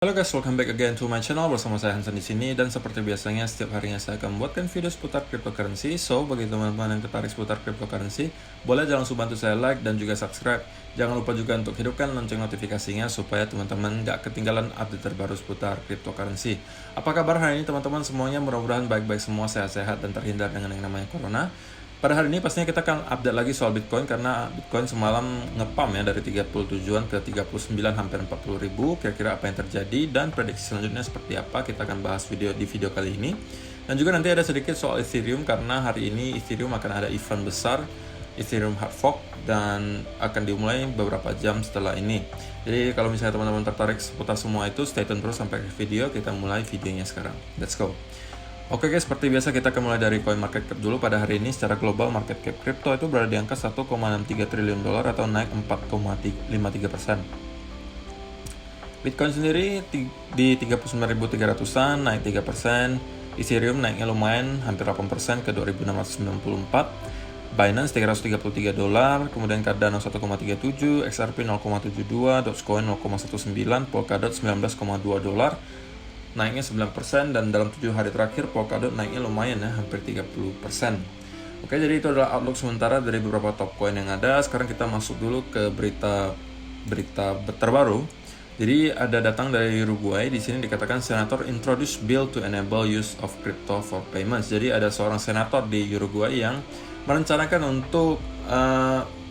Halo guys, welcome back again to my channel. Bersama saya Hansen di sini, dan seperti biasanya setiap harinya saya akan membuatkan video seputar cryptocurrency. So, bagi teman-teman yang tertarik seputar cryptocurrency, boleh jangan lupa bantu saya like dan juga subscribe. Jangan lupa juga untuk hidupkan lonceng notifikasinya supaya teman-teman gak ketinggalan update terbaru seputar cryptocurrency. Apa kabar hari ini teman-teman semuanya? Mudah-mudahan baik-baik semua, sehat-sehat dan terhindar dengan yang namanya corona. Pada hari ini pastinya kita akan update lagi soal Bitcoin, karena Bitcoin semalam ngepam ya dari 37-an ke 39, hampir 40 ribu. Kira-kira apa yang terjadi dan prediksi selanjutnya seperti apa, kita akan bahas di video kali ini. Dan juga nanti ada sedikit soal Ethereum, karena hari ini Ethereum akan ada event besar, Ethereum Hard Fork, dan akan dimulai beberapa jam setelah ini. Jadi kalau misalnya teman-teman tertarik seputar semua itu, stay tune terus sampai ke video. Kita mulai videonya sekarang. Let's go. Oke guys, seperti biasa kita akan mulai dari coin market cap dulu. Pada hari ini secara global market cap crypto itu berada di angka 1,63 triliun dolar atau naik 4,53%. Bitcoin sendiri di 39.300-an, naik 3%. Ethereum naiknya lumayan, hampir 8% ke 2.694. Binance 333 dolar, kemudian Cardano 1,37, XRP 0,72, Dogecoin 0,19, Polkadot 19,2 dolar, naiknya 9%, dan dalam 7 hari terakhir Polkadot naiknya lumayan ya, hampir 30%. Oke, jadi itu adalah outlook sementara dari beberapa top coin yang ada. Sekarang kita masuk dulu ke berita terbaru. Jadi ada datang dari Uruguay. Di sini dikatakan senator introduce bill to enable use of crypto for payments. Jadi ada seorang senator di Uruguay yang merencanakan untuk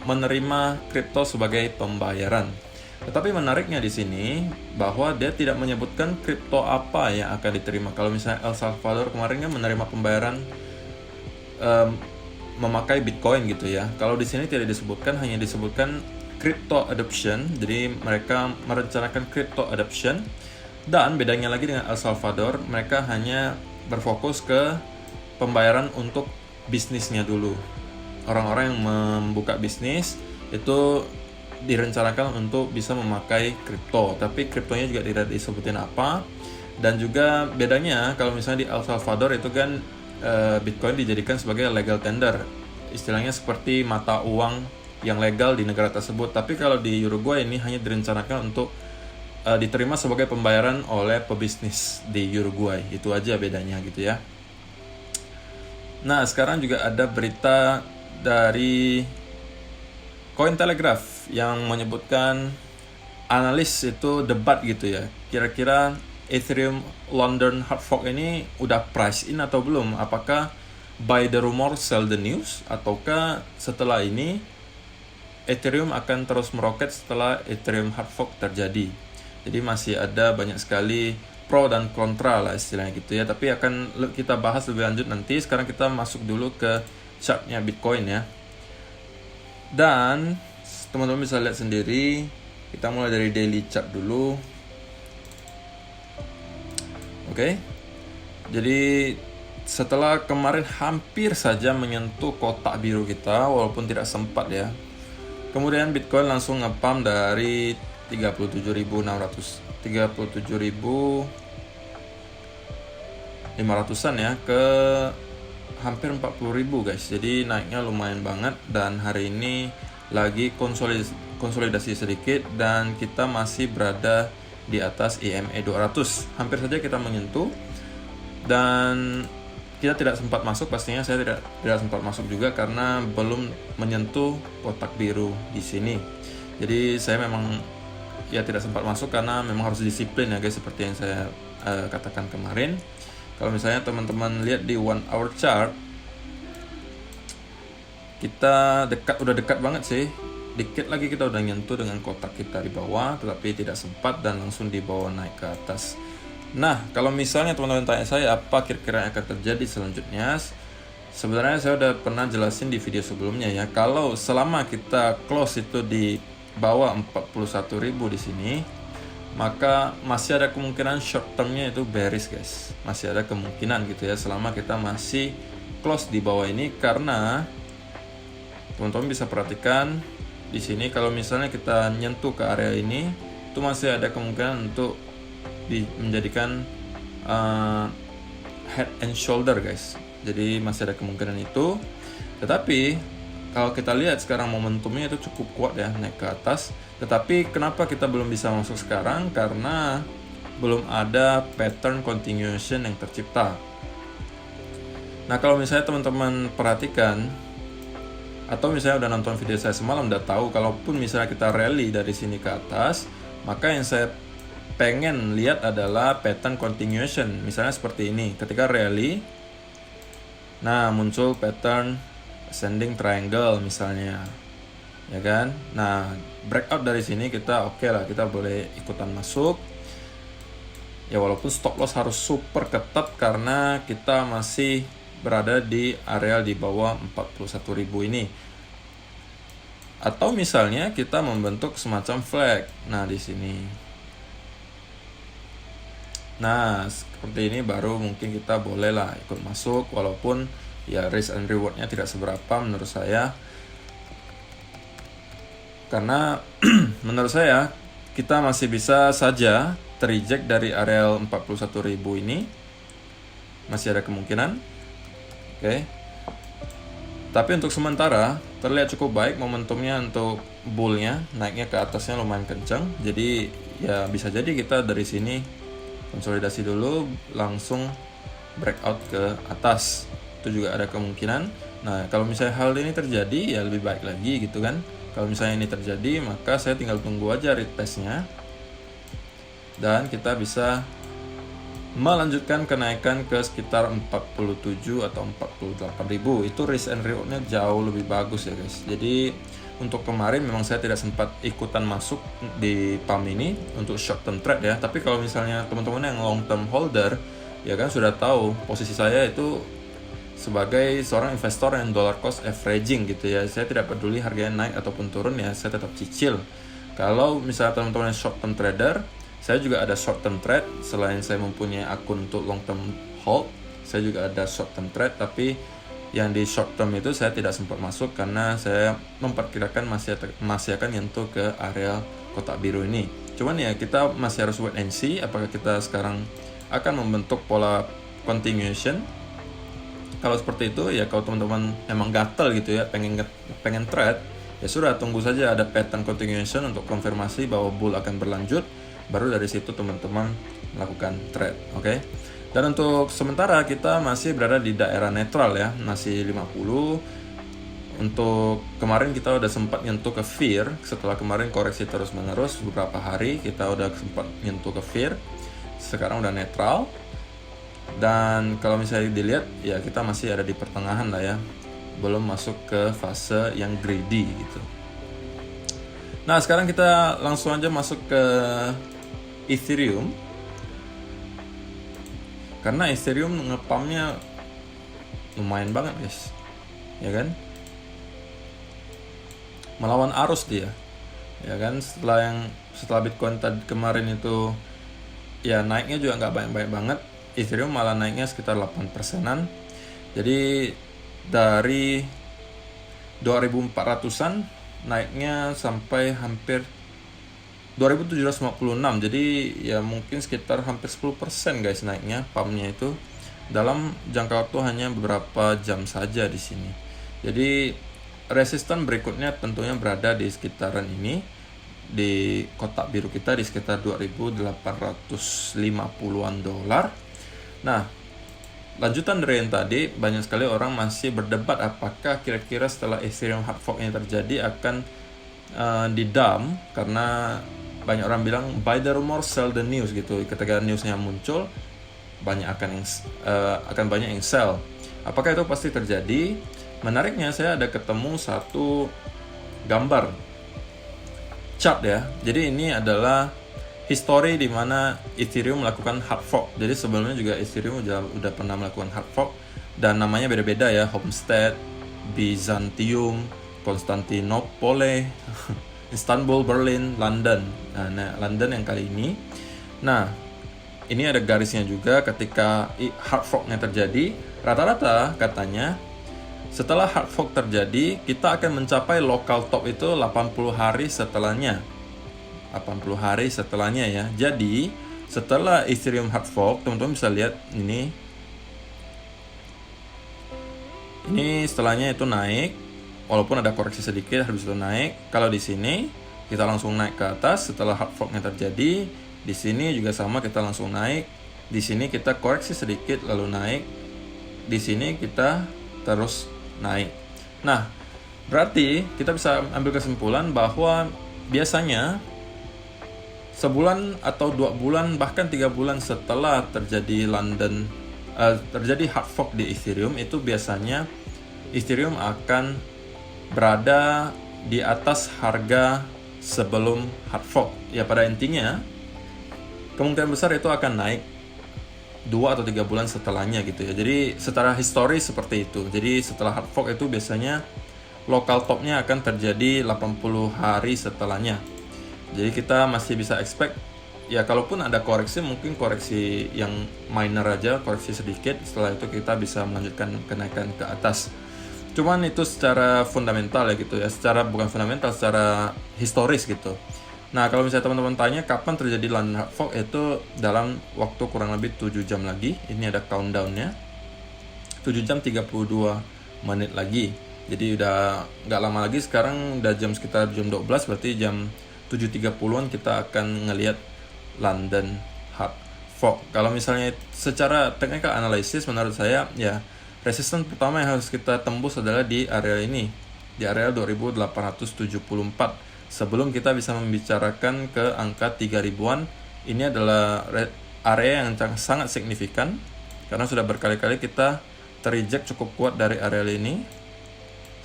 menerima kripto sebagai pembayaran. Tetapi menariknya di sini bahwa dia tidak menyebutkan kripto apa yang akan diterima. Kalau misalnya El Salvador kemarin kan menerima pembayaran memakai Bitcoin gitu ya. Kalau di sini tidak disebutkan, hanya disebutkan crypto adoption. Jadi mereka merencanakan crypto adoption. Dan bedanya lagi dengan El Salvador, mereka hanya berfokus ke pembayaran untuk bisnisnya dulu. Orang-orang yang membuka bisnis itu direncanakan untuk bisa memakai kripto, tapi kriptonya juga tidak disebutin apa. Dan juga bedanya kalau misalnya di El Salvador itu kan Bitcoin dijadikan sebagai legal tender, istilahnya seperti mata uang yang legal di negara tersebut. Tapi kalau di Uruguay ini hanya direncanakan untuk diterima sebagai pembayaran oleh pebisnis di Uruguay. Itu aja bedanya gitu ya. Nah, sekarang juga ada berita dari Cointelegraph yang menyebutkan analis itu debat gitu ya. Kira-kira Ethereum London Hard Fork ini udah price in atau belum? Apakah buy the rumor, sell the news? Ataukah setelah ini Ethereum akan terus meroket setelah Ethereum Hard Fork terjadi? Jadi masih ada banyak sekali pro dan kontra lah istilahnya gitu ya. Tapi akan kita bahas lebih lanjut nanti. Sekarang kita masuk dulu ke chartnya Bitcoin ya. Dan teman-teman bisa lihat sendiri, kita mulai dari daily chart dulu. Oke. Jadi setelah kemarin hampir saja menyentuh kotak biru kita, walaupun tidak sempat ya. Kemudian Bitcoin langsung ngepam dari 37.500-an ya ke hampir 40.000 guys. Jadi naiknya lumayan banget, dan hari ini lagi konsolidasi sedikit, dan kita masih berada di atas EMA 200. Hampir saja kita menyentuh, dan kita tidak sempat masuk. Pastinya saya tidak sempat masuk juga karena belum menyentuh kotak biru di sini. Jadi saya memang ya tidak sempat masuk karena memang harus disiplin ya guys, seperti yang saya katakan kemarin. Kalau misalnya teman-teman lihat di 1 hour chart, kita udah dekat banget sih. Dikit lagi kita udah nyentuh dengan kotak kita di bawah, tetapi tidak sempat dan langsung dibawa naik ke atas. Nah, kalau misalnya teman-teman tanya saya apa kira-kira yang akan terjadi selanjutnya, sebenarnya saya udah pernah jelasin di video sebelumnya ya. Kalau selama kita close itu di bawah 41.000 di sini, maka masih ada kemungkinan short termnya itu bearish guys. Masih ada kemungkinan gitu ya, selama kita masih close di bawah ini. Karena teman-teman bisa perhatikan di sini, kalau misalnya kita nyentuh ke area ini, itu masih ada kemungkinan untuk menjadikan head and shoulder guys. Jadi masih ada kemungkinan itu. Tetapi kalau kita lihat sekarang momentumnya itu cukup kuat ya, naik ke atas. Tetapi kenapa kita belum bisa masuk sekarang? Karena belum ada pattern continuation yang tercipta. Nah, kalau misalnya teman-teman perhatikan, atau misalnya udah nonton video saya semalam, udah tahu kalaupun misalnya kita rally dari sini ke atas, maka yang saya pengen lihat adalah pattern continuation. Misalnya seperti ini, ketika rally, nah muncul pattern ascending triangle misalnya, ya kan? Nah, breakout dari sini kita oke lah, kita boleh ikutan masuk. Ya walaupun stop loss harus super ketat karena kita masih berada di area di bawah 41.000 ini. Atau misalnya kita membentuk semacam flag. Nah, di sini. Nah, seperti ini baru mungkin kita bolehlah ikut masuk, walaupun ya risk and rewardnya tidak seberapa menurut saya. Karena menurut saya kita masih bisa saja tereject dari area 41.000 ini. Masih ada kemungkinan. Oke. Tapi untuk sementara terlihat cukup baik momentumnya untuk bullnya, naiknya ke atasnya lumayan kencang. Jadi ya bisa jadi kita dari sini konsolidasi dulu langsung breakout ke atas. Itu juga ada kemungkinan. Nah, kalau misalnya hal ini terjadi ya lebih baik lagi gitu kan. Kalau misalnya ini terjadi, maka saya tinggal tunggu aja retestnya. Dan kita bisa melanjutkan kenaikan ke sekitar 47 atau 48.000. Itu risk and rewardnya jauh lebih bagus ya guys. Jadi untuk kemarin memang saya tidak sempat ikutan masuk di pump ini untuk short term trade ya. Tapi kalau misalnya teman-teman yang long term holder, ya kan sudah tahu posisi saya itu sebagai seorang investor yang dollar cost averaging gitu ya. Saya tidak peduli harganya naik ataupun turun ya, saya tetap cicil. Kalau misalnya teman-teman yang short term trader, saya juga ada short term trade. Selain saya mempunyai akun untuk long term hold, saya juga ada short term trade. Tapi yang di short term itu saya tidak sempat masuk karena saya memperkirakan masih akan nyentuh ke area kotak biru ini. Cuman ya kita masih harus wait and see apakah kita sekarang akan membentuk pola continuation. Kalau seperti itu ya, kalau teman-teman emang gatel gitu ya, pengen trade, ya sudah tunggu saja ada pattern continuation untuk konfirmasi bahwa bull akan berlanjut. Baru dari situ teman-teman melakukan trade, oke? Dan untuk sementara kita masih berada di daerah netral ya, masih 50. Untuk kemarin kita udah sempat nyentuh ke fear. Setelah kemarin koreksi terus-menerus beberapa hari, kita udah sempat nyentuh ke fear. Sekarang udah netral. Dan kalau misalnya dilihat ya kita masih ada di pertengahan lah ya, belum masuk ke fase yang greedy gitu. Nah, sekarang kita langsung aja masuk ke Ethereum, karena Ethereum ngepumpnya lumayan banget guys, ya kan, melawan arus dia, ya kan. Setelah Bitcoin tadi kemarin itu ya naiknya juga nggak banyak banget, Ethereum malah naiknya sekitar 8%-an. Jadi dari 2400-an naiknya sampai hampir 2756. Jadi ya mungkin sekitar hampir 10% guys naiknya pumpnya itu dalam jangka waktu hanya beberapa jam saja di sini. Jadi resisten berikutnya tentunya berada di sekitaran ini, di kotak biru kita di sekitar 2.850-an dolar. Nah, lanjutan dari yang tadi, banyak sekali orang masih berdebat apakah kira-kira setelah Ethereum hard fork ini terjadi akan di-dump, karena banyak orang bilang buy the rumor, sell the news gitu. Ketika newsnya muncul, akan banyak yang sell. Apakah itu pasti terjadi? Menariknya saya ada ketemu satu gambar chart ya. Jadi ini adalah history di mana Ethereum melakukan hard fork. Jadi sebelumnya juga Ethereum udah pernah melakukan hard fork dan namanya beda-beda ya, Homestead, Byzantium, Konstantinopole, Istanbul, Berlin, London. Nah, London yang kali ini. Nah, ini ada garisnya juga ketika hard forknya terjadi. Rata-rata katanya setelah hard fork terjadi, kita akan mencapai local top itu 80 hari setelahnya. 80 hari setelahnya ya. Jadi, setelah Ethereum hard fork, teman-teman bisa lihat ini. Ini setelahnya itu naik. Walaupun ada koreksi sedikit, habis itu naik. Kalau di sini kita langsung naik ke atas setelah hard forknya terjadi. Di sini juga sama, kita langsung naik. Di sini kita koreksi sedikit lalu naik. Di sini kita terus naik. Nah, berarti kita bisa ambil kesimpulan bahwa biasanya sebulan atau 2 bulan bahkan 3 bulan setelah terjadi terjadi hard fork di Ethereum, itu biasanya Ethereum akan berada di atas harga sebelum hard fork. Ya, pada intinya kemungkinan besar itu akan naik 2 atau 3 bulan setelahnya gitu ya. Jadi secara historis seperti itu. Jadi setelah hard fork itu biasanya local topnya akan terjadi 80 hari setelahnya. Jadi kita masih bisa expect, ya kalaupun ada koreksi, mungkin koreksi yang minor aja, koreksi sedikit. Setelah itu kita bisa melanjutkan kenaikan ke atas. Cuman itu secara fundamental ya gitu ya. Bukan fundamental, secara historis gitu. Nah, kalau misalnya teman-teman tanya kapan terjadi London hard fork, itu dalam waktu kurang lebih 7 jam lagi. Ini ada countdown-nya. 7 jam 32 menit lagi. Jadi udah nggak lama lagi, sekarang udah sekitar jam 12, berarti jam 7.30-an kita akan ngelihat London hard fork. Kalau misalnya secara technical analysis, menurut saya ya resistance pertama yang harus kita tembus adalah di area ini, di area 2874. Sebelum kita bisa membicarakan ke angka 3000-an, ini adalah area yang sangat signifikan karena sudah berkali-kali kita terreject cukup kuat dari area ini.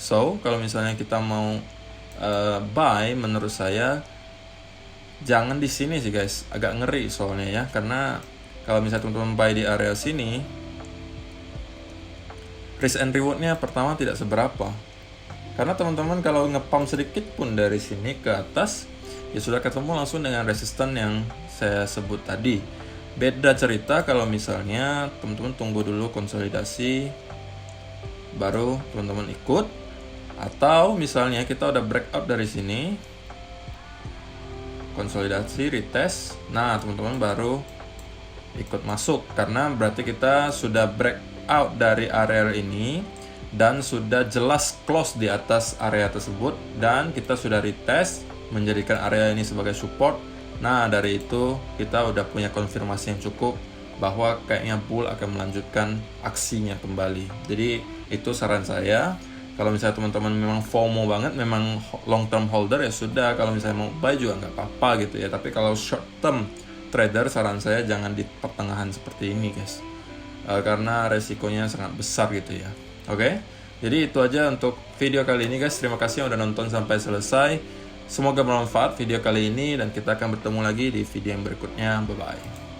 So, kalau misalnya kita mau buy, menurut saya jangan di sini sih guys, agak ngeri soalnya ya, karena kalau misalnya teman-teman buy di area sini, risk and reward-nya pertama tidak seberapa. Karena teman-teman kalau nge-pump sedikit pun dari sini ke atas, ya sudah ketemu langsung dengan resistance yang saya sebut tadi. Beda cerita kalau misalnya teman-teman tunggu dulu konsolidasi, baru teman-teman ikut. Atau misalnya kita udah breakout dari sini, konsolidasi, retest, nah teman-teman baru ikut masuk. Karena berarti kita sudah breakout dari area ini, dan sudah jelas close di atas area tersebut, dan kita sudah retest menjadikan area ini sebagai support. Nah, dari itu kita udah punya konfirmasi yang cukup bahwa kayaknya bull akan melanjutkan aksinya kembali. Jadi itu saran saya. Kalau misalnya teman-teman memang FOMO banget, memang long term holder, ya sudah. Kalau misalnya mau buy juga nggak apa-apa gitu ya. Tapi kalau short term trader, saran saya jangan di pertengahan seperti ini guys, karena resikonya sangat besar gitu ya. Oke, jadi itu aja untuk video kali ini guys. Terima kasih yang udah nonton sampai selesai. Semoga bermanfaat video kali ini, dan kita akan bertemu lagi di video yang berikutnya. Bye-bye.